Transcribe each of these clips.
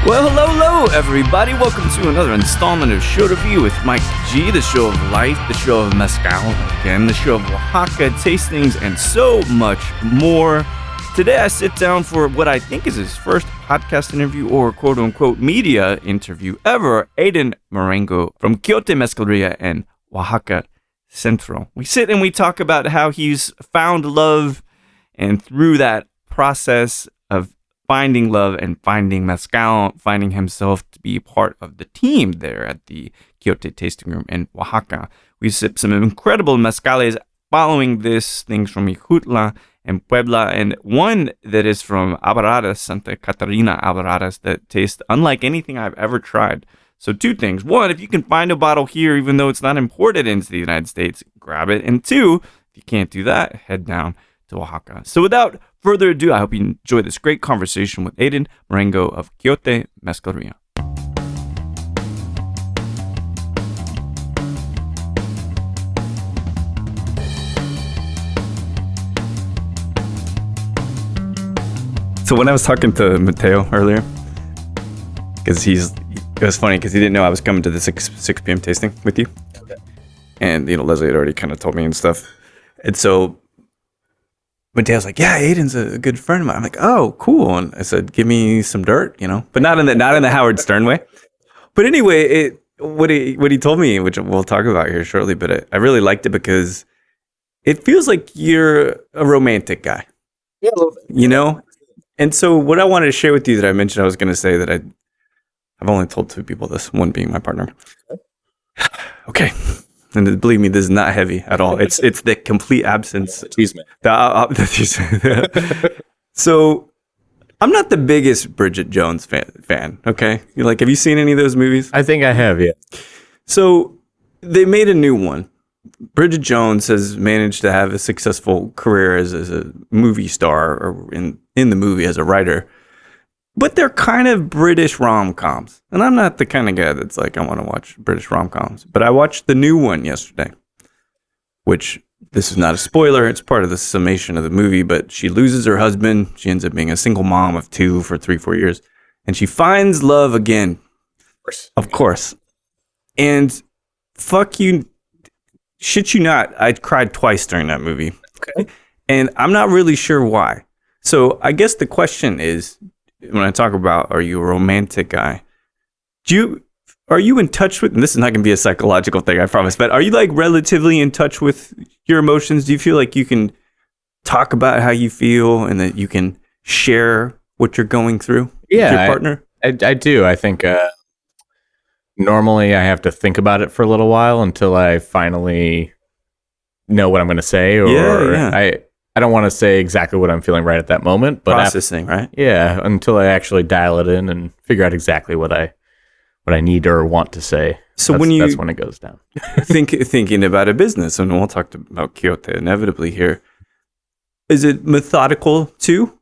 Well, hello, everybody. Welcome to another installment of Show Review with Mike G, the show of life, the show of mezcal, again, the show of Oaxaca tastings, and so much more. Today, I sit down for what I think is his first podcast interview or quote-unquote media interview ever, Aidan Marengo from Quiote Mezcaleria in Oaxaca Central. We sit and we talk about how he's found love, and through that process of finding love and finding mezcal, finding himself to be part of the team there at the Quiote Tasting Room in Oaxaca. We sip some incredible mezcales following this, things from Ixutla and Puebla, and one that is from Alvaradas, Santa Catarina Alvaradas, that tastes unlike anything I've ever tried. So two things. One, if you can find a bottle here, even though it's not imported into the United States, grab it. And two, if you can't do that, head down to Oaxaca. So without further ado, I hope you enjoy this great conversation with Aidan Marengo of Quiote Mezcaleria. So when I was talking to Mateo earlier, because it was funny because he didn't know I was coming to the 6 p.m. tasting with you. Okay. And, Leslie had already kind of told me and stuff. And so Mateo's like, yeah, Aidan's a good friend of mine. I'm like, oh, cool. And I said, give me some dirt, but not in the Howard Stern way. But anyway, what he told me, which we'll talk about here shortly, but I really liked it because it feels like you're a romantic guy. Yeah, a little bit. And so what I wanted to share with you that I mentioned, I was going to say that I've only told 2 people this, one being my partner. Okay. And believe me, this is not heavy at all. It's the complete absence. Teasement. So I'm not the biggest Bridget Jones fan. Okay, have you seen any of those movies? I think I have, yeah. So they made a new one. Bridget Jones has managed to have a successful career as a movie star or in the movie as a writer. But they're kind of British rom-coms. And I'm not the kind of guy that's like, I want to watch British rom-coms. But I watched the new one yesterday, which this is not a spoiler. It's part of the summation of the movie. But she loses her husband. She ends up being a single mom of 2 for 3-4 years. And she finds love again. Of course. And fuck you. Shit you not. I cried twice during that movie. Okay. And I'm not really sure why. So I guess the question is, when I talk about, are you a romantic guy? Are you in touch with, and this is not going to be a psychological thing, I promise, but are you relatively in touch with your emotions? Do you feel like you can talk about how you feel and that you can share what you're going through with your partner? I do. I think normally I have to think about it for a little while until I finally know what I'm going to say. Or I don't want to say exactly what I'm feeling right at that moment, but processing, right? Yeah, until I actually dial it in and figure out exactly what I need or want to say. So that's when it goes down. thinking about a business, and we'll talk about Quiote inevitably here. Is it methodical too,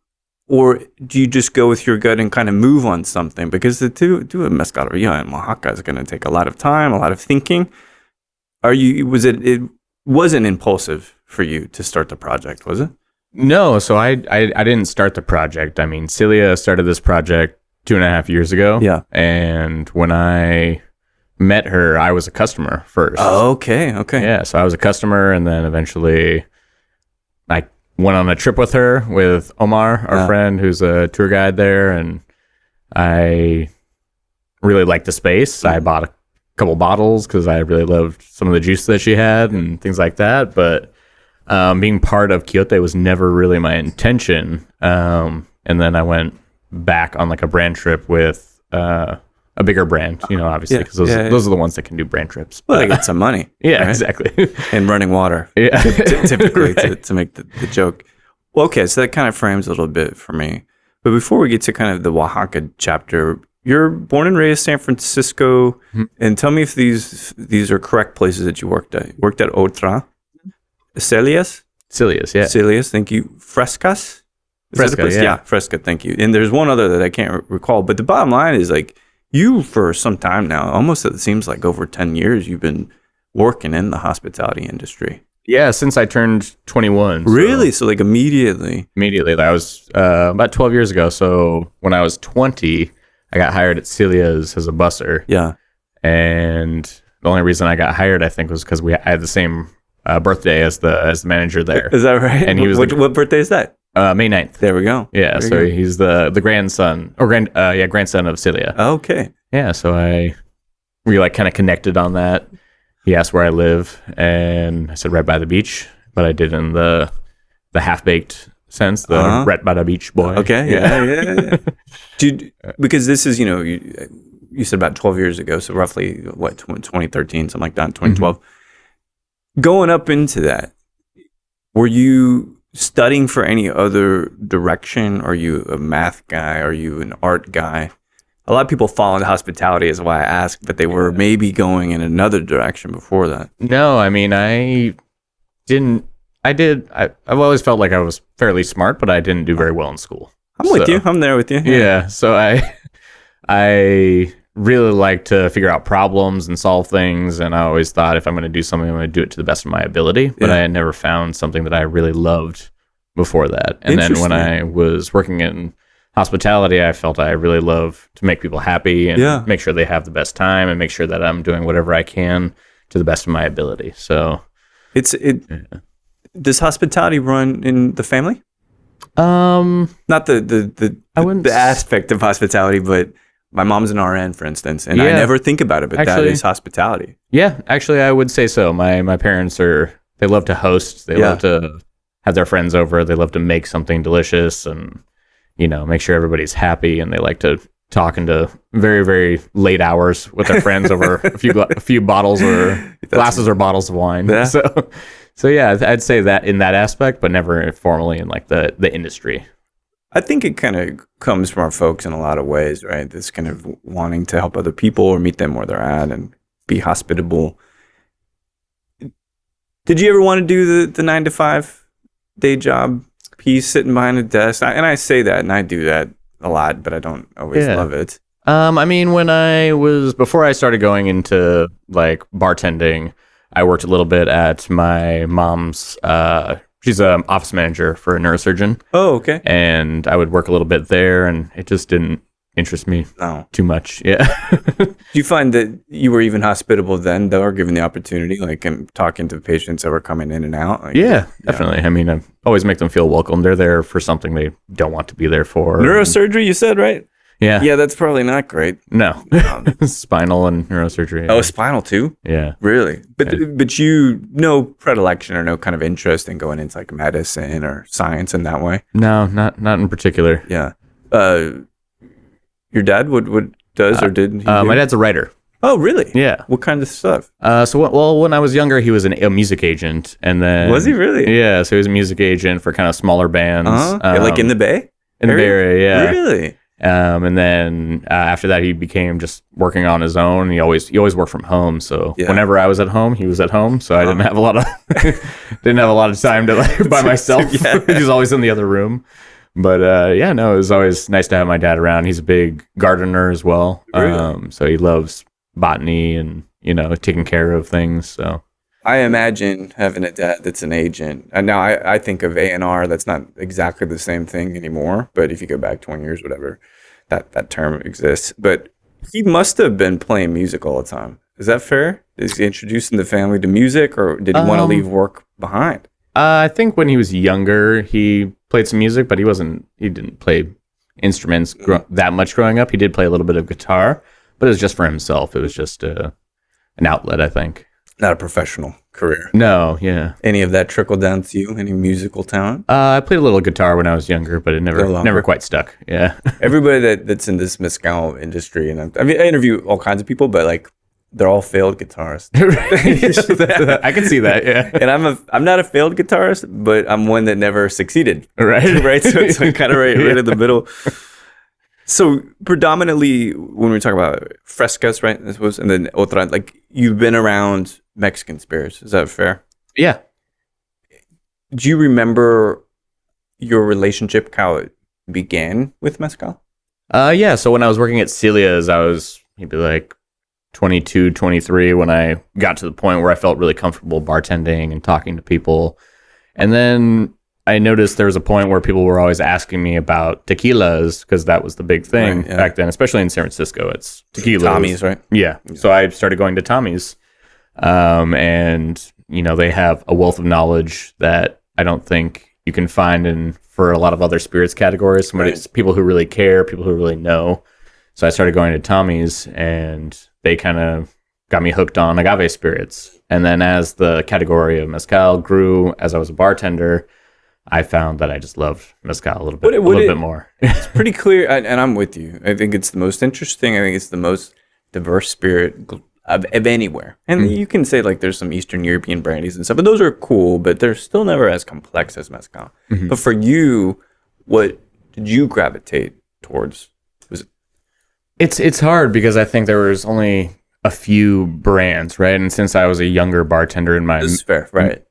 or do you just go with your gut and kind of move on something? Because to do a mezcaleria in Oaxaca is going to take a lot of time, a lot of thinking. It wasn't impulsive for you to start the project, was it? No, so I didn't start the project. I mean, Celia started this project 2.5 years ago. Yeah. And when I met her, I was a customer first. Oh, okay. Yeah, so I was a customer, and then eventually I went on a trip with her, with Omar, our friend, who's a tour guide there, and I really liked the space. I bought a couple bottles because I really loved some of the juice that she had and things like that, but being part of Quiote was never really my intention. And then I went back on a brand trip with a bigger brand, obviously, because those are the ones that can do brand trips. Well, they get some money. Yeah, right? exactly. And running water. Yeah. Typically to make the joke. Well, okay, so that kind of frames a little bit for me. But before we get to kind of the Oaxaca chapter, you're born and raised San Francisco, and tell me if these are correct places that you worked at. You worked at Otra, Celias, yeah. Celias. Thank you. Frescas. Fresca, yeah. Fresca. Thank you. And there's one other that I can't recall. But the bottom line is like you for some time now, almost it seems like over 10 years, you've been working in the hospitality industry. Yeah, since I turned 21. Really? So like immediately? Immediately. That was about 12 years ago. So when I was 20, I got hired at Celia's as a busser. Yeah. And the only reason I got hired, I think, was because I had the same birthday as the manager there. Is that right? And he was what birthday is that? May 9th. There we go. Yeah, so he's the grandson grandson of Celia. Okay. Yeah, so we like kind of connected on that. He asked where I live, and I said right by the beach, but I did in the half-baked sense, the right by the beach boy. Okay, yeah. Dude, because this is, you said about 12 years ago, so roughly, 2013, something like that, 2012. Mm-hmm. Going up into that, were you studying for any other direction? Are you a math guy? Are you an art guy? A lot of people fall into hospitality is why I asked, but they were maybe going in another direction before that. No, I mean, I've always felt like I was fairly smart, but I didn't do very well in school. I'm with you. I'm there with you. Yeah. So I really like to figure out problems and solve things. And I always thought if I'm going to do something, I'm going to do it to the best of my ability. But I had never found something that I really loved before that. And then when I was working in hospitality, I felt I really love to make people happy and make sure they have the best time and make sure that I'm doing whatever I can to the best of my ability. So does hospitality run in the family? Not the aspect of hospitality, but my mom's an RN, for instance, and I never think about it, but that is hospitality. Yeah, actually, I would say so. My parents they love to host. They love to have their friends over. They love to make something delicious and make sure everybody's happy, and they like to talk into very, very late hours with their friends over a few bottles or glasses or bottles of wine. Yeah. So yeah, I'd say that in that aspect, but never formally in like the industry. I think it kind of comes from our folks in a lot of ways, right? This kind of wanting to help other people or meet them where they're at and be hospitable. Did you ever want to do the 9-to-5 day job piece, sitting behind a desk? And I say that, and I do that a lot, but I don't always love it. I mean, before I started going into like bartending, I worked a little bit at my mom's, she's an office manager for a neurosurgeon. Oh, okay. And I would work a little bit there, and it just didn't interest me too much. Yeah. Do you find that you were even hospitable then, though, or given the opportunity, like talking to patients that were coming in and out? Like, definitely. I mean, I always make them feel welcome. They're there for something they don't want to be there for. Neurosurgery, you said, right? Yeah. Yeah, that's probably not great. No. Spinal and neurosurgery. Oh, spinal too? Yeah. Really? But you no predilection or no kind of interest in going into like medicine or science in that way? No, not in particular. Yeah. Your dad what does or did he do? My dad's a writer. Oh, really? Yeah. What kind of stuff? When I was younger, he was a music agent, and then was he really? Yeah, so he was a music agent for kind of smaller bands, like in the Bay. In the Bay Area, yeah. Really? And then after that, he became just working on his own. He always worked from home, so whenever I was at home, he was at home. So I didn't have a lot of time to like by myself. He was always in the other room. But it was always nice to have my dad around. He's a big gardener as well. Really? So he loves botany and, taking care of things. So I imagine having a dad that's an agent. And now I think of A&R, that's not exactly the same thing anymore. But if you go back 20 years, whatever, that term exists. But he must have been playing music all the time. Is that fair? Is he introducing the family to music, or did he want to leave work behind? I think when he was younger, he played some music, but he didn't play instruments that much growing up. He did play a little bit of guitar, but it was just for himself. It was just an outlet, I think. Not a professional career. No, yeah. Any of that trickled down to you? Any musical talent? I played a little guitar when I was younger, but it never quite stuck. Yeah. Everybody that's in this mezcal industry, and I interview all kinds of people, but like they're all failed guitarists. I can see that, yeah. And I'm not a failed guitarist, but I'm one that never succeeded. Right. Right. So it's kind of right in the middle. So predominantly when we talk about frescas, right? I suppose, and then otra, like you've been around Mexican spirits. Is that fair? Yeah. Do you remember your relationship, how it began with mezcal? Yeah. So when I was working at Celia's, I was maybe like 22, 23 when I got to the point where I felt really comfortable bartending and talking to people. And then I noticed there was a point where people were always asking me about tequilas because that was the big thing back then, especially in San Francisco. It's tequilas. Tommy's, right? Yeah. So I started going to Tommy's. And, they have a wealth of knowledge that I don't think you can find for a lot of other spirits categories. People who really care, people who really know. So I started going to Tommy's, and they kind of got me hooked on agave spirits. And then as the category of mezcal grew, as I was a bartender, I found that I just loved mezcal a little bit more. It's pretty clear, and I'm with you. I think it's the most interesting. I think it's the most diverse spirit of anywhere. And you can say like there's some Eastern European brandies and stuff, but those are cool, but they're still never as complex as mezcal. But for you, what did you gravitate towards? It's hard because I think there was only a few brands, right? And since I was a younger bartender in my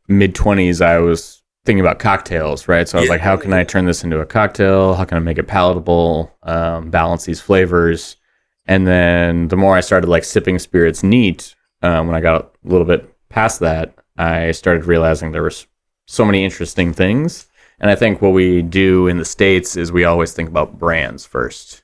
mid-20s, I was thinking about cocktails, right? So I was like, how can I turn this into a cocktail? How can I make it palatable, balance these flavors? And then the more I started like sipping spirits neat, when I got a little bit past that, I started realizing there was so many interesting things. And I think what we do in the States is we always think about brands first.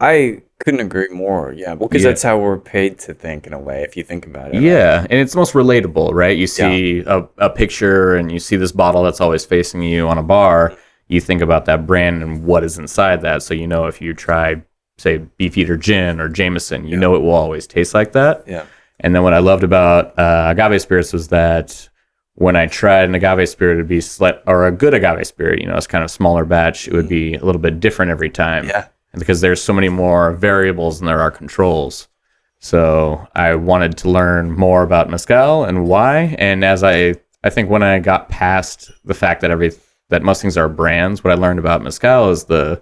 I couldn't agree more. Yeah, because that's how we're paid to think in a way, if you think about it. Yeah, and it's most relatable, right? You see a picture and you see this bottle that's always facing you on a bar. You think about that brand and what is inside that. So if you try, say, Beefeater Gin or Jameson, it will always taste like that. Yeah. And then what I loved about agave spirits was that when I tried an agave spirit, it'd be or a good agave spirit, it's kind of smaller batch. It would be a little bit different every time. Yeah. Because there's so many more variables than there are controls. So I wanted to learn more about mezcal and why. And as I think when I got past the fact that most things are brands, what I learned about mezcal is the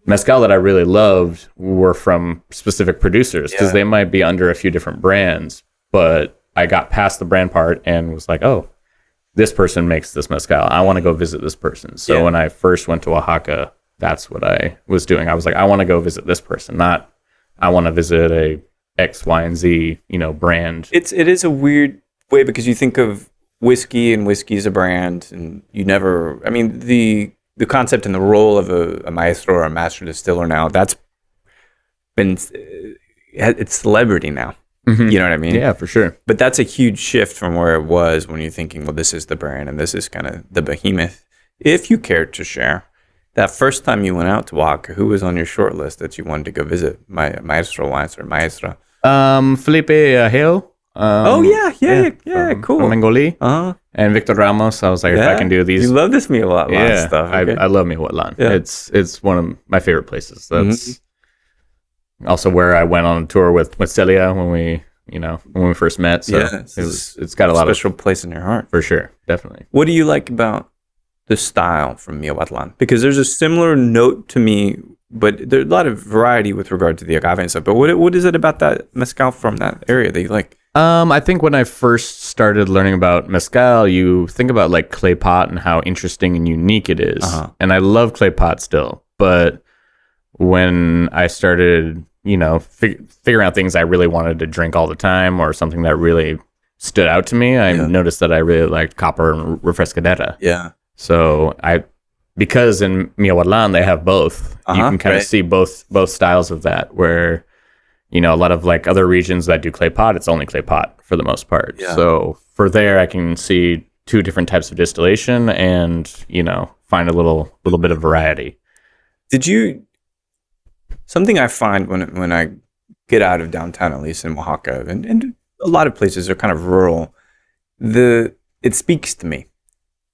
mezcal that I really loved were from specific producers, because they might be under a few different brands. But I got past the brand part and was like, oh, this person makes this mezcal. I want to go visit this person. So when I first went to Oaxaca, that's what I was doing. I was like, I want to go visit this person, not I want to visit a X, Y, and Z, brand. It is a weird way because you think of whiskey and whiskey is a brand, and the concept and the role of a maestro or a master distiller now, that's been, it's celebrity now. You know what I mean? Yeah, for sure. But that's a huge shift from where it was when you're thinking, well, this is the brand and this is kind of the behemoth. If you care to share, that first time you went out to Oaxaca, who was on your short list that you wanted to go visit? Maestro or maestra? Felipe Hale. Cool. From Mengoli. And Victor Ramos. I was like, if I can do these. You love this Miawatlan stuff. Okay. I love Miawatlan. Yeah. It's one of my favorite places. That's also where I went on a tour with Celia when we first met. So it's got a lot of special place in your heart. For sure. Definitely. What do you like about the style from Miawatlan? Because there's a similar note to me, but there's a lot of variety with regard to the agave and stuff. But what is it about that mezcal from that area that you like? I think when I first started learning about mezcal, you think about like clay pot and how interesting and unique it is. And I love clay pot still. But when I started, figuring out things I really wanted to drink all the time or something that really stood out to me, I noticed that I really liked copper and refrescadera. Yeah. So because in Miawatlan they have both, you can kind of see both styles of that, where a lot of like other regions that do clay pot, it's only clay pot for the most part. Yeah. So for there, I can see two different types of distillation and find a little bit of variety. Something I find when I get out of downtown, at least in Oaxaca, and a lot of places are kind of rural, it speaks to me.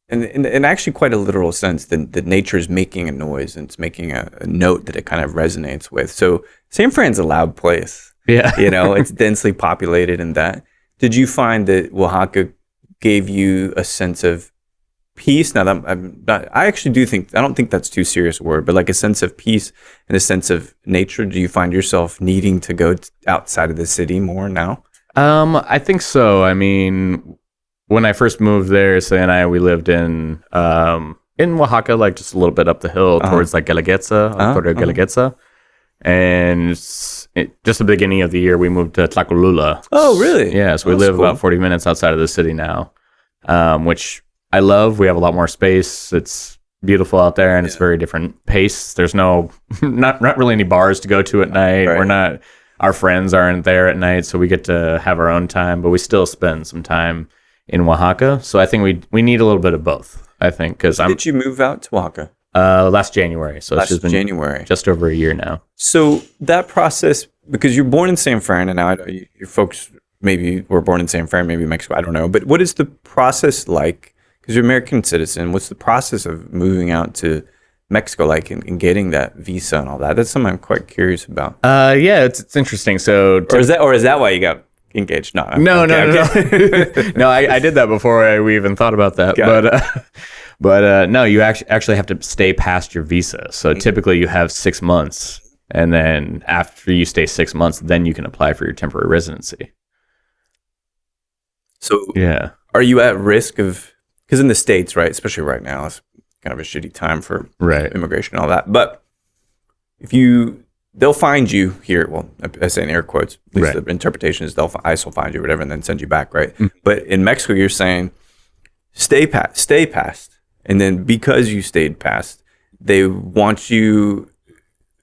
And in actually quite a literal sense, that nature is making a noise and it's making a note that it kind of resonates with. So San Fran's a loud place. Yeah. It's densely populated and that. Did you find that Oaxaca gave you a sense of peace. Now that I'm not, I actually do think, I don't think that's too serious a word, but like a sense of peace and a sense of nature. Do you find yourself needing to go outside of the city more now? I think so. I mean, when I first moved there, Say and I, we lived in Oaxaca, like just a little bit up the hill towards like Guelaguetza, Guelaguetza. And just the beginning of the year, we moved to Tlacolula. Oh, really? Yeah, so we live about 40 minutes outside of the city now, which I love. We have a lot more space. It's beautiful out there, and it's very different pace. There's not really any bars to go to at night. Right. Our friends aren't there at night, so we get to have our own time, but we still spend some time in Oaxaca. So I think we need a little bit of both, I think. When did you move out to Oaxaca? Last January. So it's just been January. Just over a year now. So that process, because you're born in San Fran, and now your folks maybe were born in San Fran, maybe Mexico, I don't know. But what is the process like? Because you're an American citizen. What's the process of moving out to Mexico like and getting that visa and all that? That's something I'm quite curious about. Yeah, it's interesting. So or is that why you got engaged? No. No. No, I did that before we even thought about that. But no, you actually have to stay past your visa. So typically you have 6 months, and then after you stay 6 months, then you can apply for your temporary residency. So yeah, are you at risk of, because in the States, right, especially right now, it's kind of a shitty time for immigration and all that. But they'll find you here. Well, I say in air quotes. At least the interpretation is ICE will find you, or whatever, and then send you back, right? Mm-hmm. But in Mexico, you're saying stay past. And then because you stayed past, they want you,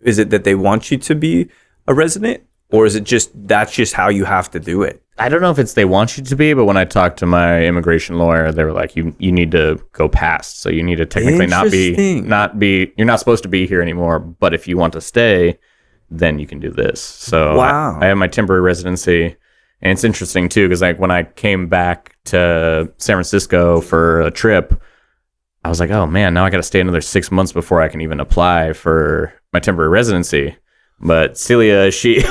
is it that they want you to be a resident? Or is it that's just how you have to do it? I don't know if it's they want you to be, but when I talked to my immigration lawyer, they were like, you need to go past. So you need to technically not be, you're not supposed to be here anymore. But if you want to stay, then you can do this. So I have my temporary residency. And it's interesting too, because like when I came back to San Francisco for a trip, I was like, oh man, now I got to stay another 6 months before I can even apply for my temporary residency. But Celia, she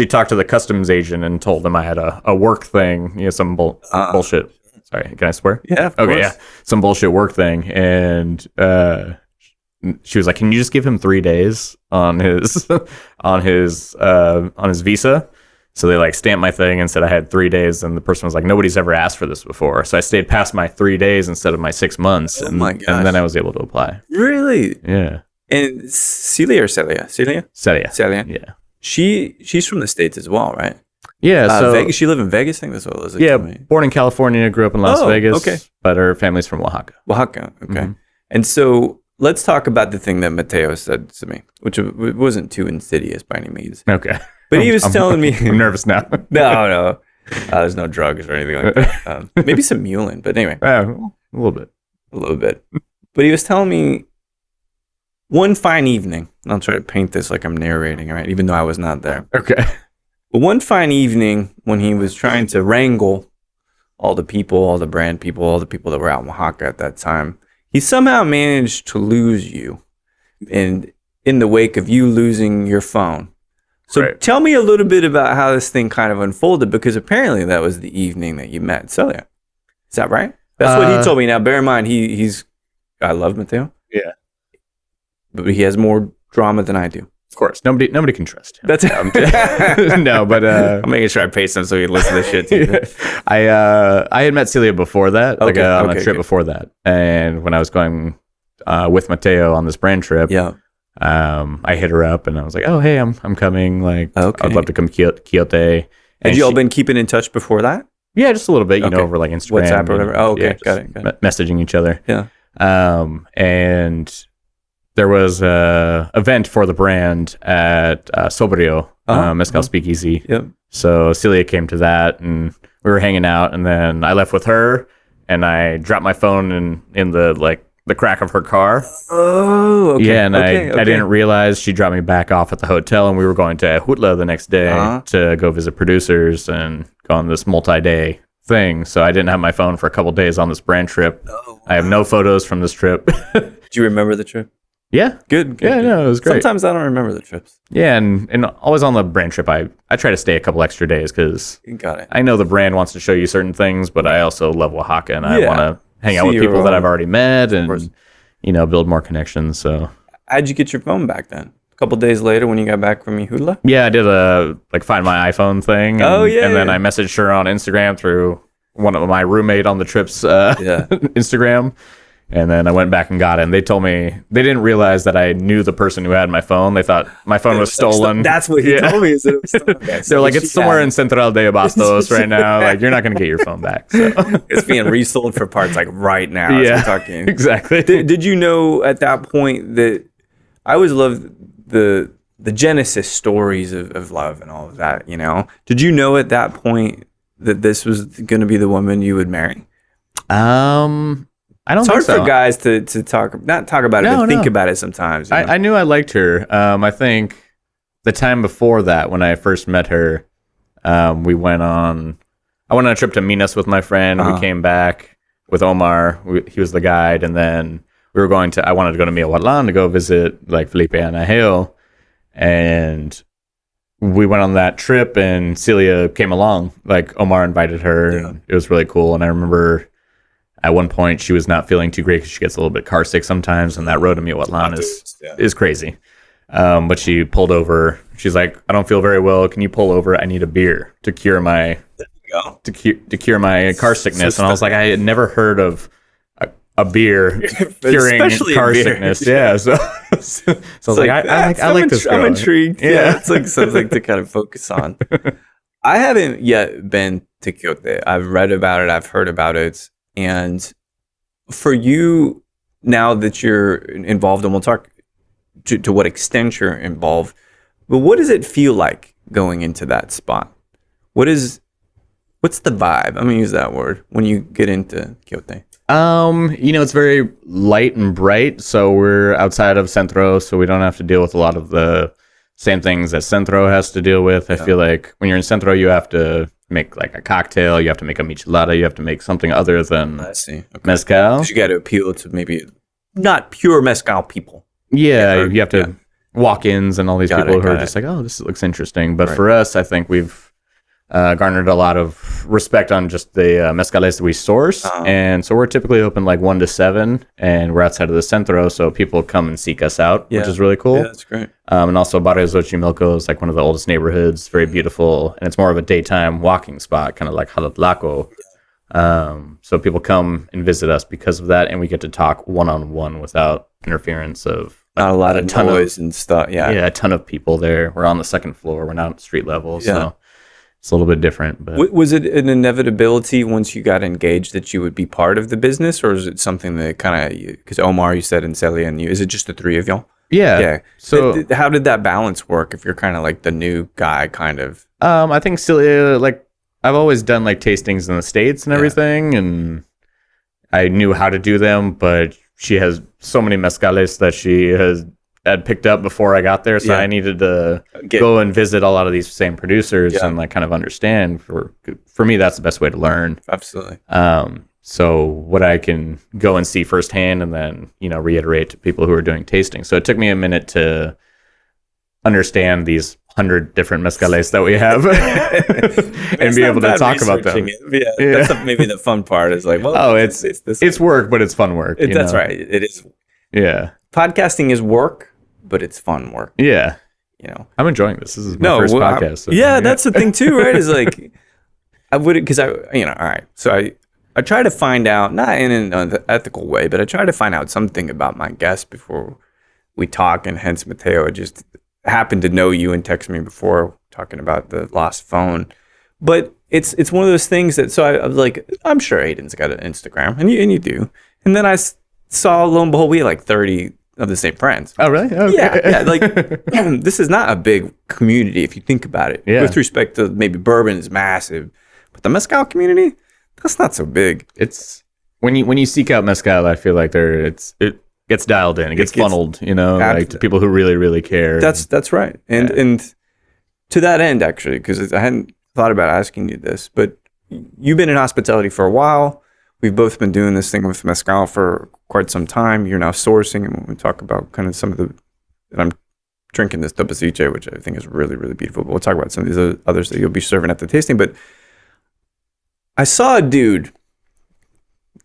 talked to the customs agent and told them I had a work thing, some bullshit. Sorry, can I swear? Yeah, of course. Yeah, some bullshit work thing. And she was like, can you just give him 3 days on his on his visa? So they like stamped my thing and said I had 3 days, and the person was like, nobody's ever asked for this before. So I stayed past my 3 days instead of my 6 months. Oh my gosh. And then I was able to apply. Really? Yeah. And Celia or Celia? Celia. Yeah. She's from the States as well, right? Yeah. So Vegas. She lived in Vegas, I think that's what it was. Yeah. Born in California, grew up in Las Vegas. Okay. But her family's from Oaxaca. Okay. Mm-hmm. And so let's talk about the thing that Mateo said to me, which wasn't too insidious by any means. Okay. But he was telling me... I'm nervous now. No. There's no drugs or anything like that. Maybe some mulin, but anyway. A little bit. But he was telling me one fine evening, and I'll try to paint this like I'm narrating, right? Even though I was not there. Okay. But one fine evening when he was trying to wrangle all the people, all the brand people, all the people that were out in Oaxaca at that time, he somehow managed to lose you, and in the wake of you losing your phone. So tell me a little bit about how this thing kind of unfolded, because apparently that was the evening that you met Celia. Is that right? That's what he told me. Now, bear in mind, I love Mateo. Yeah. But he has more drama than I do. Of course. Nobody can trust him. That's no, but I'm making sure I pace him so he listen to shit too. I had met Celia before that, on a trip before that. And when I was going with Mateo on this brand trip, I hit her up and I was like, oh, hey, I'm coming. Like, I'd love to come to Quiote. Had you all been keeping in touch before that? Yeah, just a little bit, over like Instagram. WhatsApp or whatever. Oh, okay. Got it. Messaging each other. Yeah. And there was a event for the brand at Sobrio, Mezcal Speakeasy. Yep. So Celia came to that and we were hanging out, and then I left with her and I dropped my phone in the crack of her car. Oh, okay. Yeah, and I didn't realize she dropped me back off at the hotel, and we were going to Jutla the next day to go visit producers and go on this multi-day thing. So I didn't have my phone for a couple days on this brand trip. Oh, wow. I have no photos from this trip. Do you remember the trip? Yeah. Good. Yeah, no, it was great. Sometimes I don't remember the trips. Yeah, and always on the brand trip, I try to stay a couple extra days because I know the brand wants to show you certain things, but I also love Oaxaca, and I want to hang out with people that I've already met and, build more connections. So how'd you get your phone back then? A couple days later when you got back from Ihula? Yeah, I did find my iPhone thing. And then I messaged her on Instagram through one of my roommate on the trip's Instagram. And then I went back and got it. And they told me they didn't realize that I knew the person who had my phone. They thought my phone was stolen. That's what he told me. Is that it was stolen. Okay, so they're like, it's somewhere in Central de Bastos right now. Like, you're not going to get your phone back. So. It's being resold for parts like right now. Yeah, as we're talking. Exactly. Did you know at that point that I always loved the genesis stories of love and all of that, Did you know at that point that this was going to be the woman you would marry? I don't think so. It's hard for guys to not talk about it, but think about it sometimes. I knew I liked her. I think the time before that, when I first met her, I went on a trip to Minas with my friend. We came back with Omar. He was the guide. And then I wanted to go to Miahuatlan to go visit like Felipe and Aheo. And we went on that trip and Celia came along. Like Omar invited her. Yeah. And it was really cool. And I remember at one point, she was not feeling too great because she gets a little bit car sick sometimes, and that road to Miahuatlan is crazy. But she pulled over. She's like, "I don't feel very well. Can you pull over? I need a beer to cure my cure my car sickness." And I was like, I had never heard of a beer curing car sickness. Yeah, so I was like, I like this girl. I'm intrigued. Yeah, it's like something to kind of focus on. I haven't yet been to Quiote. I've read about it. I've heard about it. And for you, now that you're involved, and we'll talk to what extent you're involved, but what does it feel like going into that spot? What's the vibe? I'm going to use that word when you get into Quiote. It's very light and bright. So we're outside of Centro, so we don't have to deal with a lot of the same things that Centro has to deal with. I feel like when you're in Centro, you have to make like a cocktail, you have to make a michelada, you have to make something other than mezcal. Because you got to appeal to maybe not pure mezcal people. Yeah, you have to walk-ins and all these people who are just like, oh, this looks interesting. But for us, I think we've garnered a lot of respect on just the mezcales that we source. And so we're typically open like 1 to 7, and we're outside of the Centro, so people come and seek us out, which is really cool. Yeah, that's great. And also Barrio Xochimilco is like one of the oldest neighborhoods, very beautiful, and it's more of a daytime walking spot, kind of like Halatlaco. So people come and visit us because of that, and we get to talk one-on-one without interference of not a lot of noise and stuff. Yeah, a ton of people there. We're on the second floor. We're not at street level, so it's a little bit different. But was it an inevitability once you got engaged that you would be part of the business, or is it something that kind of, because Omar, you said, and Celia and you, is it just the three of y'all? Yeah. So how did that balance work if you're kind of like the new guy kind of? I think Celia, like, I've always done like tastings in the States and everything, and I knew how to do them, but she has so many mezcales that she had picked up before I got there, so I needed to go and visit a lot of these same producers and like kind of understand. For me, that's the best way to learn. Absolutely. So what I can go and see firsthand, and then reiterate to people who are doing tasting. So it took me a minute to understand these 100 different mezcales that we have and be able to talk about them. That's maybe the fun part is like, well, it's work, but it's fun work. That's right. It is. Yeah. Podcasting is work, but it's fun work. Yeah. I'm enjoying this. This is my first podcast. So, that's the thing too, right? Is like, I wouldn't, because all right. So I try to find out, not in an ethical way, but I try to find out something about my guests before we talk, and hence Mateo just happened to know you and text me before talking about the lost phone. But it's one of those things that, so I was like, I'm sure Aidan's got an Instagram, and you do. And then I saw, lo and behold, we had like 30 of the same friends. Oh, really? Okay. Yeah. Like, this is not a big community if you think about it. Yeah. With respect to maybe bourbon is massive, but the mezcal community, that's not so big. It's when you seek out mezcal, I feel like it gets dialed in. It gets funneled, like to people who really, really care. That's right. And to that end, actually, because I hadn't thought about asking you this, but you've been in hospitality for a while. We've both been doing this thing with mezcal for quite some time. You're now sourcing, and when we talk about kind of some of and I'm drinking this Topeciche, which I think is really, really beautiful, but we'll talk about some of these others that you'll be serving at the tasting. But I saw a dude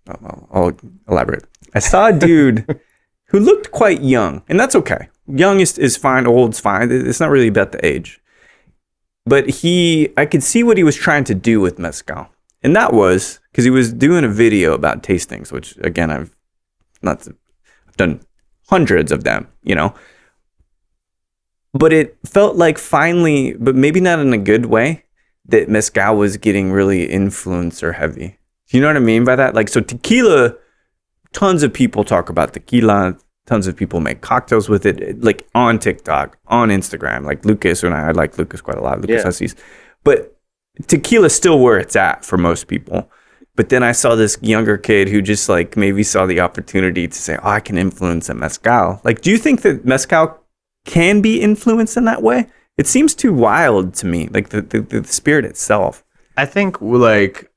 I'll elaborate. I saw a dude who looked quite young, and that's okay. Young is fine, old's fine. It's not really about the age. But I could see what he was trying to do with mezcal. And that was because he was doing a video about tastings, which again, I've done hundreds of them, But it felt like finally, but maybe not in a good way, that mezcal was getting really influencer heavy. You know what I mean by that? Like, so tequila, tons of people talk about tequila. Tons of people make cocktails with it, like on TikTok, on Instagram. Like Lucas, and I like Lucas quite a lot, Lucas Hussies. But tequila's still where it's at for most people. But then I saw this younger kid who just like maybe saw the opportunity to say, oh, I can influence a mezcal. Like, do you think that mezcal can be influenced in that way? It seems too wild to me, like the spirit itself. I think like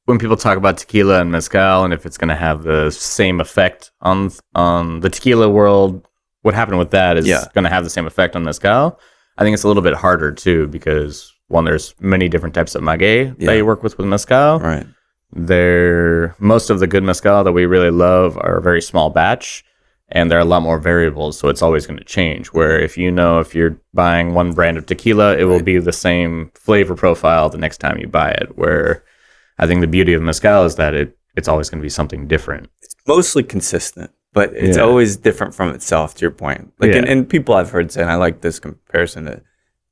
when people talk about tequila and mezcal, and if it's going to have the same effect on the tequila world, what happened with that is going to have the same effect on mezcal. I think it's a little bit harder too, because one, there's many different types of maguey that you work with mezcal. Right. Most of the good mezcal that we really love are very small batch, and there are a lot more variables, so it's always going to change. Where if you're buying one brand of tequila, it will be the same flavor profile the next time you buy it. Where I think the beauty of mezcal is that it's always going to be something different. It's mostly consistent, but it's always different from itself, to your point. Like, and people I've heard say, and I like this comparison, that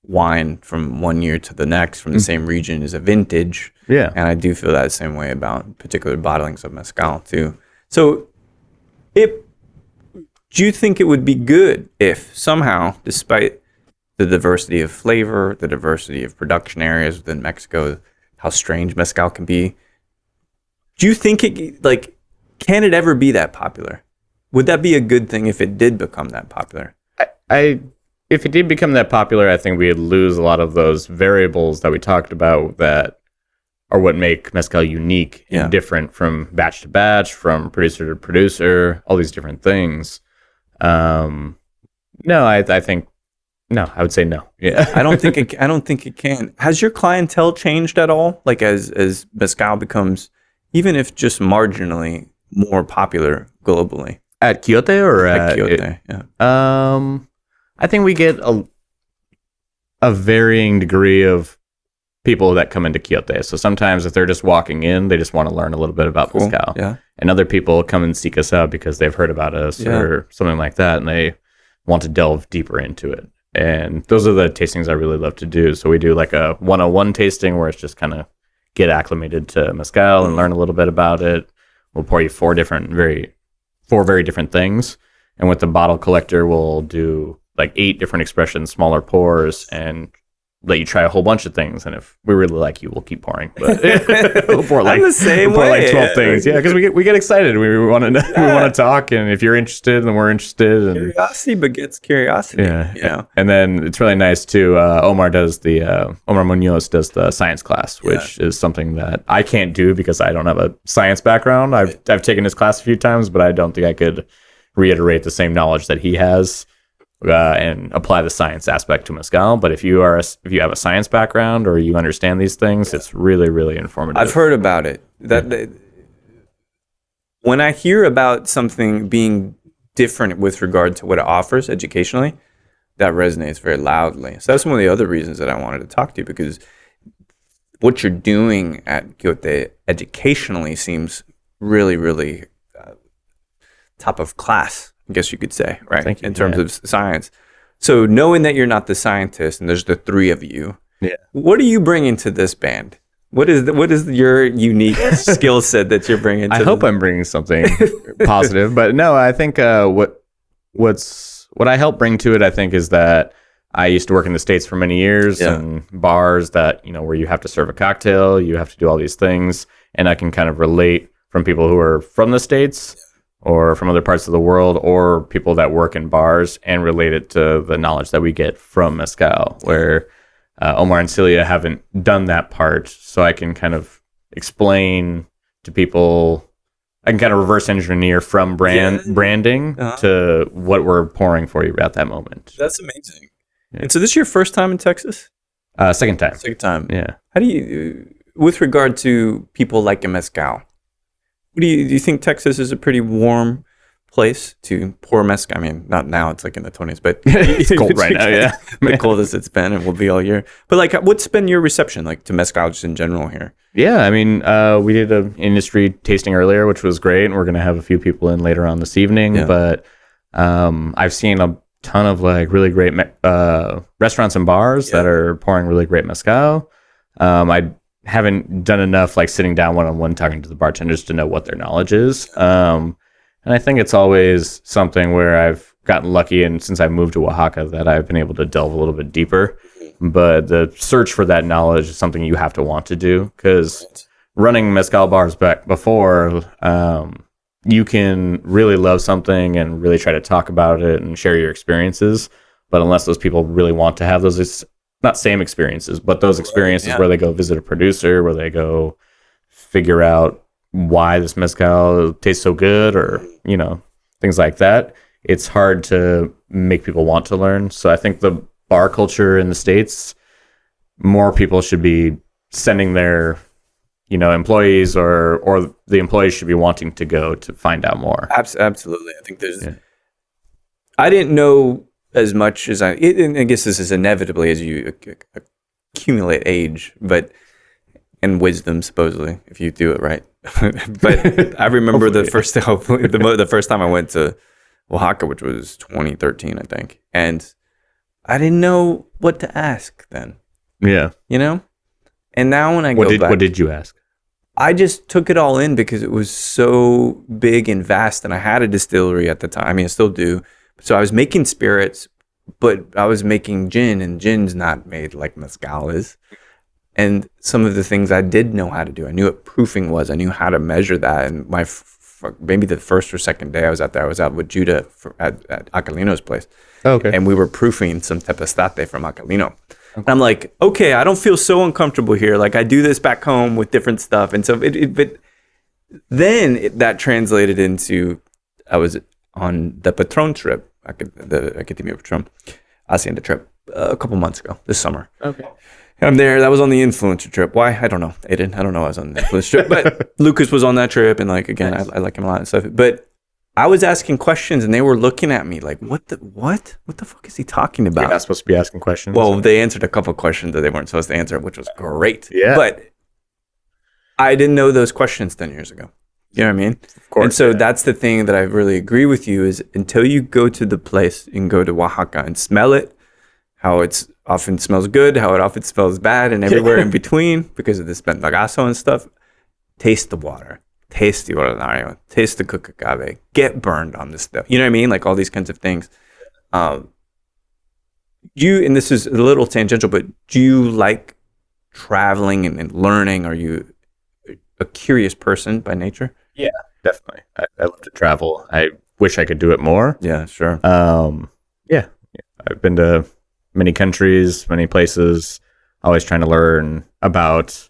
wine from one year to the next from the same region is a vintage. Yeah. And I do feel that same way about particular bottlings of mezcal too. So do you think it would be good if somehow, despite the diversity of flavor, the diversity of production areas within Mexico, how strange mezcal can be, do you think can it ever be that popular? Would that be a good thing if it did become that popular? If it did become that popular, I think we'd lose a lot of those variables that we talked about that are what make mezcal unique and different from batch to batch, from producer to producer, all these different things. I would say no. Yeah. I don't think it can. Has your clientele changed at all? Like as mezcal becomes, even if just marginally, more popular globally? At Quiote or at Quiote? I think we get a varying degree of people that come into Quiote. So sometimes if they're just walking in, they just want to learn a little bit about mezcal. Yeah. And other people come and seek us out because they've heard about us or something like that, and they want to delve deeper into it. And those are the tastings I really love to do. So we do like a 101 tasting where it's just kind of get acclimated to mezcal and learn a little bit about it. We'll pour you four very different things. And with the bottle collector, we'll do like 8 different expressions, smaller pours, and let you try a whole bunch of things. And if we really like you, we'll keep pouring. But we'll pour like, I'm the same we'll pour way. like 12 things. Yeah, because we get excited. We want to we want to talk, and if you're interested, then we're interested. And curiosity begets curiosity. Yeah. And then it's really nice too. Omar Munoz does the science class, which is something that I can't do because I don't have a science background. I've taken his class a few times, but I don't think I could reiterate the same knowledge that he has. And apply the science aspect to mezcal. But if you have a science background or you understand these things, it's really, really informative. I've heard about it. When I hear about something being different with regard to what it offers educationally, that resonates very loudly. So that's one of the other reasons that I wanted to talk to you, because what you're doing at Quiote educationally seems really, really top of class, I guess you could say, right? Thank you. In terms of science. So knowing that you're not the scientist and there's the three of you, what are you bringing to this band? What is your unique skill set that you're bringing to I hope I'm bringing something positive, but no, I think what I help bring to it, I think, is that I used to work in the States for many years and bars that, where you have to serve a cocktail, you have to do all these things, and I can kind of relate from people who are from the States or from other parts of the world, or people that work in bars, and relate it to the knowledge that we get from mezcal, where Omar and Celia haven't done that part. So I can kind of explain to people, I can kind of reverse engineer from branding to what we're pouring for you at that moment. That's amazing. Yeah. And so this is your first time in Texas? Second time. Second time. Yeah. How do you, with regard to people like a mezcal, do you think Texas is a pretty warm place to pour mezcal? I mean, not now, it's like in the 20s, but It's cold right now, yeah. The coldest it's been and will be all year. But like, what's been your reception like to mezcal just in general here? Yeah, I mean, we did an industry tasting earlier, which was great, and we're going to have a few people in later on this evening. Yeah. But I've seen a ton of like really great restaurants and bars that are pouring really great mezcal. I haven't done enough like sitting down one-on-one talking to the bartenders to know what their knowledge is. And I think it's always something where I've gotten lucky, and since I moved to Oaxaca, that I've been able to delve a little bit deeper. But the search for that knowledge is something you have to want to do, because running mezcal bars back before, you can really love something and really try to talk about it and share your experiences. But unless those people really want to have those, not same experiences, but those experiences where they go visit a producer, where they go figure out why this mezcal tastes so good, or, things like that. It's hard to make people want to learn. So I think the bar culture in the States, more people should be sending their, employees, or the employees should be wanting to go to find out more. Absolutely. I think I didn't know as much as and I guess this is inevitably as you accumulate age, and wisdom, supposedly, if you do it right. But I remember the first time I went to Oaxaca, which was 2013, I think, and I didn't know what to ask then. Yeah, And now when I go back, what did you ask? I just took it all in because it was so big and vast, and I had a distillery at the time. I mean, I still do. So I was making spirits, but I was making gin, and gin's not made like mezcal is. And some of the things I did know how to do. I knew what proofing was. I knew how to measure that. And maybe the first or second day I was out there, I was out with Judah at Acalino's place. Oh, okay. And we were proofing some Tepestate from Acalino. Okay. And I'm like, okay, I don't feel so uncomfortable here. Like, I do this back home with different stuff. And so that translated into, I was on the Patron trip, the Academia Patron, Hacienda trip, a couple months ago, this summer. Okay. I'm there. That was on the influencer trip. Why? I don't know. Aidan, I don't know. I was on the influencer trip, but Lucas was on that trip, and like again, nice. I like him a lot and stuff. But I was asking questions, and they were looking at me like, "What the fuck is he talking about?" You're not supposed to be asking questions. Well, they answered a couple of questions that they weren't supposed to answer, which was great. Yeah. But I didn't know those questions 10 years ago. You know what I mean? Of course. And so that's the thing that I really agree with you is until you go to the place and go to Oaxaca and smell it, how it's often smells good, how it often smells bad, and everywhere in between because of this bendagazo and stuff. Taste the water, taste the ordinario, taste the cook agave, get burned on this stuff. You know what I mean? Like all these kinds of things. And this is a little tangential, but do you like traveling and learning? Are you a curious person by nature? Yeah, definitely. I love to travel. I wish I could do it more. Yeah, sure. Yeah. I've been to many countries, many places, always trying to learn about,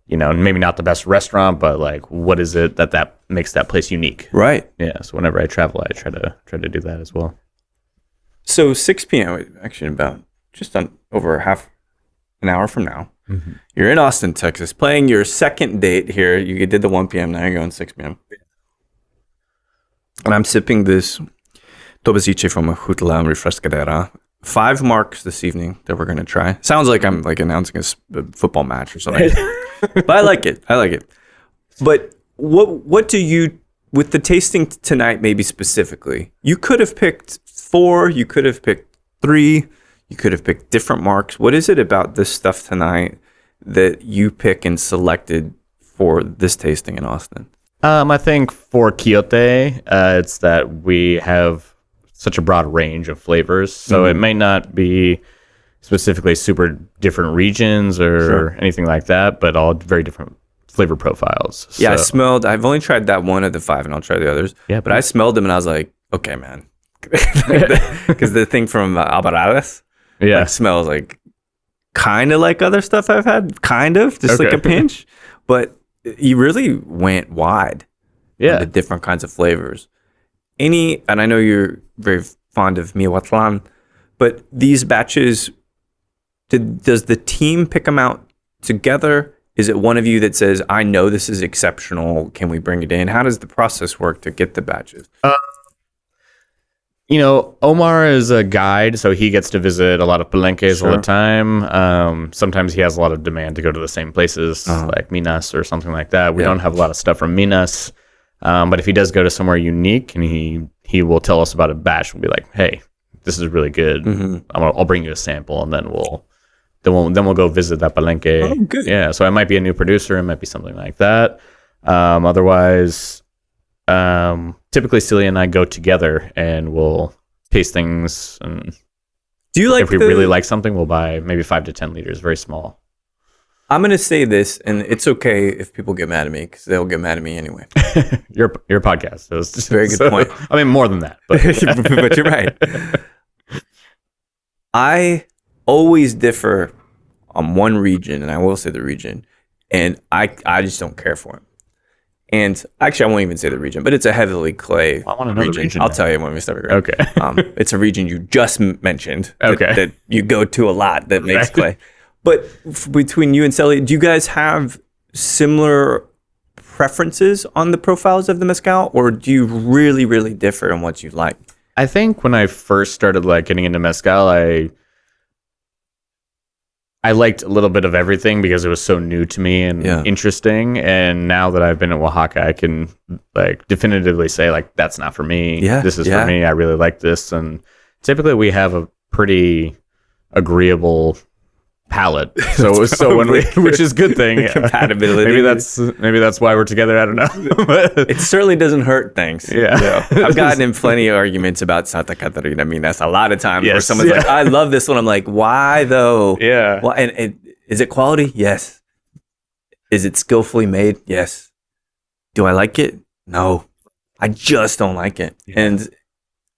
maybe not the best restaurant, but like what is it that makes that place unique? Right. Yeah. So whenever I travel, I try to do that as well. So 6 p.m. actually about just on over half an hour from now, you're in Austin, Texas, playing your second date here. You did the 1 p.m. Now you're going 6 p.m. And I'm sipping this Tobesiche from Jutla Refrescadera. 5 marks this evening that we're going to try. Sounds like I'm like announcing a football match or something. But I like it. But what do you, with the tasting tonight maybe specifically, you could have picked 4, you could have picked 3, you could have picked different marks. What is it about this stuff tonight that you pick and selected for this tasting in Austin? I think for Quiote, it's that we have such a broad range of flavors. So it may not be specifically super different regions or anything like that, but all very different flavor profiles. Yeah, I've only tried that one of the 5 and I'll try the others. Yeah, but I smelled them and I was like, okay, man. Because the thing from Alvarades smells like kind of like other stuff I've had, just like a pinch. But you really went wide on the different kinds of flavors. And I know you're very fond of Miahuatlan, but these batches, does the team pick them out together? Is it one of you that says, I know this is exceptional, can we bring it in? How does the process work to get the batches? Omar is a guide, so he gets to visit a lot of palenques all the time. Sometimes he has a lot of demand to go to the same places, like Minas or something like that. We don't have a lot of stuff from Minas, but if he does go to somewhere unique, and he will tell us about a batch, we'll be like, hey, this is really good. I'll bring you a sample, and then we'll go visit that palenque. Oh, good. Yeah, so it might be a new producer, it might be something like that. Otherwise, typically Celia and I go together and we'll taste things, and do you like if we really like something, we'll buy maybe 5 to 10 liters, very small. I'm going to say this, and it's okay if people get mad at me, because they'll get mad at me anyway. Your podcast. So it's just, very good point. I mean, more than that. But, but you're right. I always differ on one region, and I will say the region, and I just don't care for it. And actually, I won't even say the region, but it's a heavily clay I want to know region. the region. I'll tell you when we start. Okay. It's a region you just mentioned. Okay. That you go to a lot that makes clay. But between you and Celia, do you guys have similar preferences on the profiles of the mezcal, or do you really, really differ in what you like? I think when I first started getting into mezcal, I liked a little bit of everything because it was so new to me and interesting. And now that I've been in Oaxaca, I can definitively say that's not for me. Yeah, this is for me. I really like this. And typically we have a pretty agreeable palate. So which is a good thing. Compatibility. Maybe that's why we're together. I don't know. It certainly doesn't hurt things. Yeah. I've gotten in plenty of arguments about Santa Catarina. I mean, that's a lot of times where someone's like, I love this one. I'm like, why though? Yeah. Well, and is it quality? Yes. Is it skillfully made? Yes. Do I like it? No. I just don't like it. Yeah. And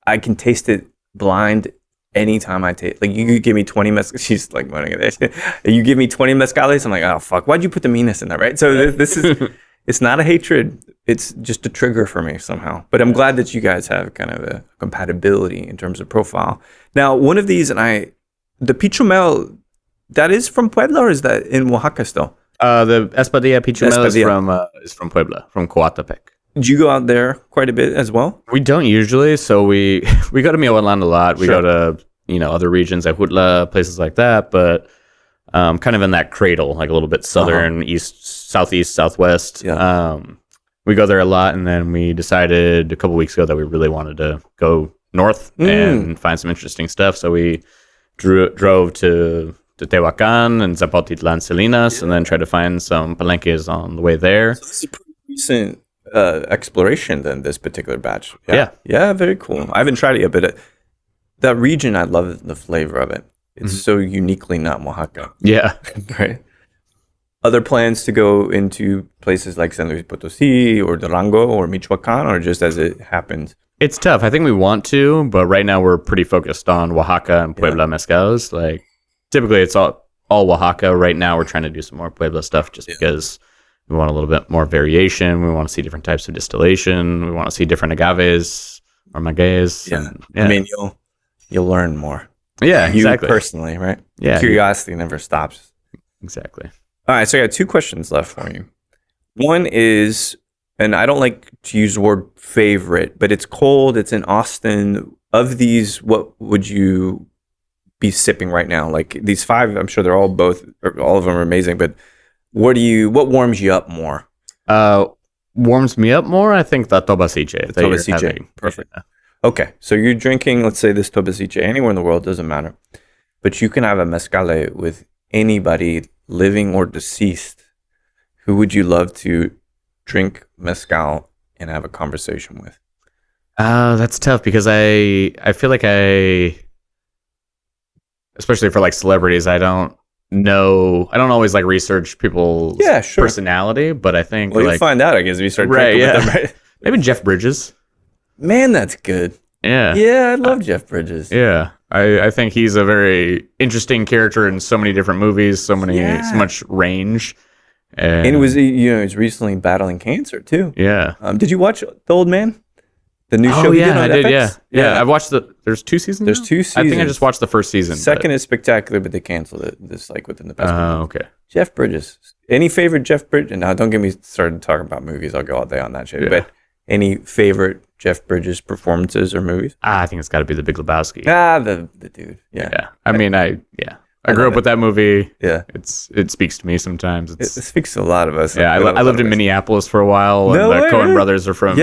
I can taste it blind anytime I taste. You could give me 20 mezcales. She's like moaning at it. You give me 20 mezcales, I'm like, oh fuck, why'd you put the meanness in there, right? So this is, it's not a hatred. It's just a trigger for me somehow. But I'm glad that you guys have kind of a compatibility in terms of profile. Now, one of these, the Pichumel, that is from Puebla, or is that in Oaxaca still? The Espadilla Pichumel is from Puebla, from Coatepec. Did you go out there quite a bit as well? We don't usually. So we go to Michoacán a lot. We go to, other regions, Ajutla, places like that. But kind of in that cradle, a little bit southern, east, southeast, southwest. Yeah. We go there a lot. And then we decided a couple weeks ago that we really wanted to go north and find some interesting stuff. So we drove to Tehuacán and Zapotitlán, Salinas, and then tried to find some palenques on the way there. So this is pretty recent exploration than this particular batch. Yeah, very cool. I haven't tried it yet, but that region, I love the flavor of it. It's so uniquely not Oaxaca. Yeah. Right. Other plans to go into places like San Luis Potosí or Durango or Michoacán, or just as it happens? It's tough. I think we want to, but right now we're pretty focused on Oaxaca and Puebla mezcals. Typically it's all Oaxaca. Right now we're trying to do some more Puebla stuff just because we want a little bit more variation. We want to see different types of distillation. We want to see different agaves or magueyes. Yeah. I mean, you'll learn more. Yeah, exactly. You personally, right? Yeah. Curiosity never stops. Exactly. All right, so I got 2 questions left for you. One is, and I don't like to use the word favorite, but it's cold. It's in Austin. Of these, what would you be sipping right now? These 5, I'm sure they're all of them are amazing, but what warms you up more? Warms me up more, I think, the Tobasiche. The Tobasiche. Perfect. Yeah. Okay, so you're drinking, let's say, this Tobasiche anywhere in the world, doesn't matter. But you can have a mezcale with anybody, living or deceased. Who would you love to drink mezcal and have a conversation with? That's tough because I feel like especially for celebrities, I don't always research people's personality, but I think you'll find out, I guess, if you start drinking with them, right? Maybe Jeff Bridges. Man, that's good. Yeah, I love Jeff Bridges. Yeah, I think he's a very interesting character in so many different movies, so much range, and it was he's recently battling cancer too. Yeah. Did you watch The Old Man? The new show he did on I did, FX? yeah. I've watched there's 2 seasons There's now? 2 seasons. I think I just watched the first season. Second is spectacular, but they canceled it this like within the past month. Okay. Jeff Bridges. Any favorite Jeff Bridges? Now, don't get me started talking about movies. I'll go all day on that shit. Yeah. But any favorite Jeff Bridges performances or movies? I think it's got to be The Big Lebowski. The dude. Yeah. Yeah. I grew up with that movie. Yeah. It speaks to me sometimes. It speaks to a lot of us. Yeah, I lived in Minneapolis for a while. No and the way, Coen really? brothers are from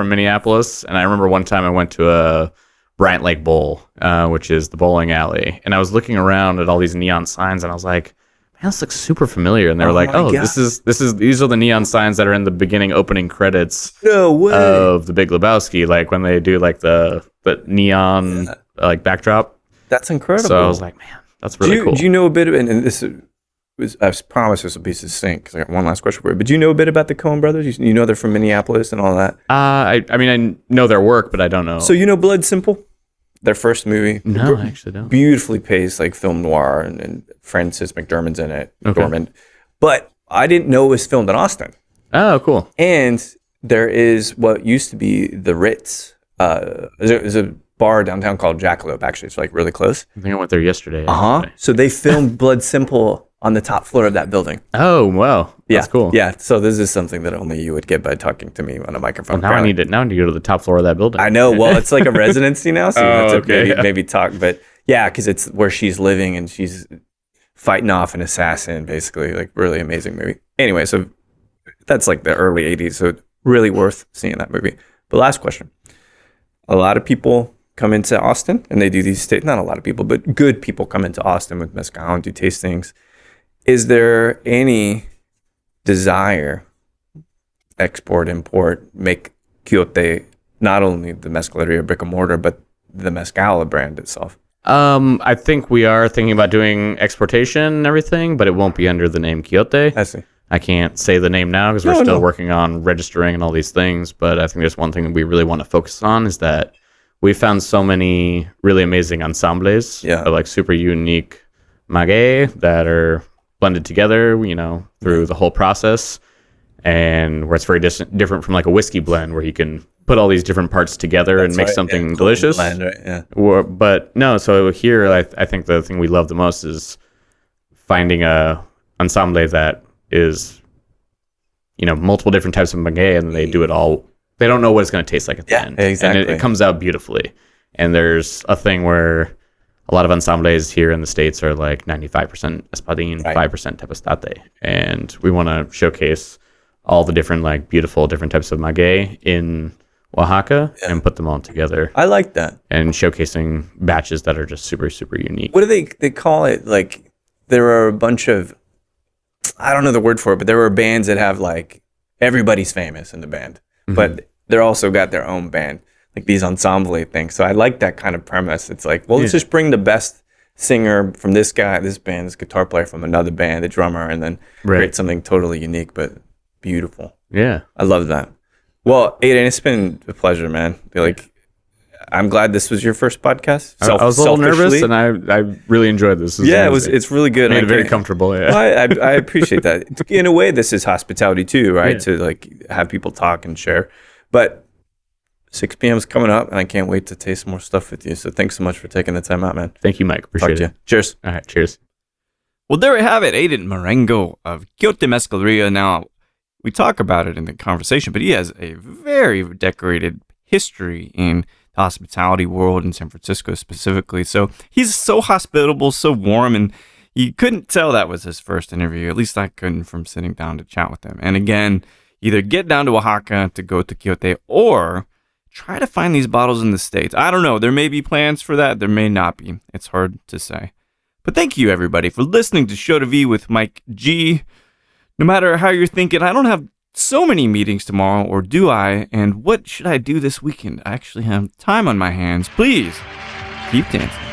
Minneapolis. And I remember one time I went to a Bryant Lake Bowl, which is the bowling alley. And I was looking around at all these neon signs and I was like, man, this looks super familiar. And they were like, my God. these are the neon signs that are in the beginning opening credits No way. of The Big Lebowski. Like when they do like the neon like backdrop. That's incredible. So I was like, man, that's really cool. Do you know a bit of, and this was, I promise this will be succinct because I got one last question for you, but do you know a bit about the Coen brothers? You know they're from Minneapolis and all that? I know their work, but I don't know. So you know Blood Simple? Their first movie? No, I actually don't. Beautifully paced, like film noir, and Frances McDormand's in it. Okay. McDormand. But I didn't know it was filmed in Austin. Oh, cool. And there is what used to be the Ritz. There's a bar downtown called Jackalope, actually. It's like really close. I think I went there yesterday. So they filmed Blood Simple on the top floor of that building. Oh, wow. That's cool. Yeah. So this is something that only you would get by talking to me on a microphone. Well, now I need to go to the top floor of that building. I know. Well, it's like a residency now, so you have to maybe talk. But yeah, because it's where she's living and she's fighting off an assassin, basically. Like really amazing movie. Anyway, so that's like the early 80s. So really worth seeing that movie. But last question. A lot of people come into Austin and they do these, not a lot of people, but good people come into Austin with mezcal and do tastings. Is there any desire, export, import, make Quiote not only the Mezcaleria brick and mortar, but the mezcal brand itself? I think we are thinking about doing exportation and everything, but it won't be under the name Quiote. I see. I can't say the name now because we're still working on registering and all these things, but I think there's one thing that we really want to focus on is that we found so many really amazing ensembles of like super unique maguey that are blended together, through the whole process, and where it's very different from like a whiskey blend where you can put all these different parts together and make something delicious. Blend, right? Yeah. But no, so here I think the thing we love the most is finding a ensemble that is, multiple different types of maguey, and they do it all. They don't know what it's going to taste like at the end. Exactly. And it comes out beautifully. And there's a thing where a lot of ensembles here in the States are like 95% espadín, 5% tepestate. And we want to showcase all the different, like, beautiful different types of maguey in Oaxaca and put them all together. I like that. And showcasing batches that are just super, super unique. What do they call it? Like, there are a bunch of, I don't know the word for it, but there are bands that have, like, everybody's famous in the band. But they're also got their own band, like these ensemble things. So I like that kind of premise. It's like, well, let's just bring the best singer from this guy, this band, this guitar player from another band, the drummer, and then create something totally unique but beautiful. Yeah. I love that. Well, Aidan, it's been a pleasure, man. I'm glad this was your first podcast. I was a little nervous, and I really enjoyed this. It's really good. Made it very comfortable. Yeah, well, I appreciate that. In a way, this is hospitality too, right? Yeah. To like have people talk and share. But 6 p.m. is coming up, and I can't wait to taste more stuff with you. So thanks so much for taking the time out, man. Thank you, Mike. Appreciate it. Cheers. All right, cheers. Well, there we have it, Aidan Marengo of Quiote Mezcaleria. Now, we talk about it in the conversation, but he has a very decorated history in the hospitality world in San Francisco specifically. So he's so hospitable, so warm, and you couldn't tell that was his first interview. At least I couldn't from sitting down to chat with him. And again, either get down to Oaxaca to go to Quiote or try to find these bottles in the States. I don't know. There may be plans for that. There may not be. It's hard to say. But thank you, everybody, for listening to Show to V with Mike G. No matter how you're thinking, I don't have so many meetings tomorrow, or do I? And what should I do this weekend? I actually have time on my hands. Please keep dancing.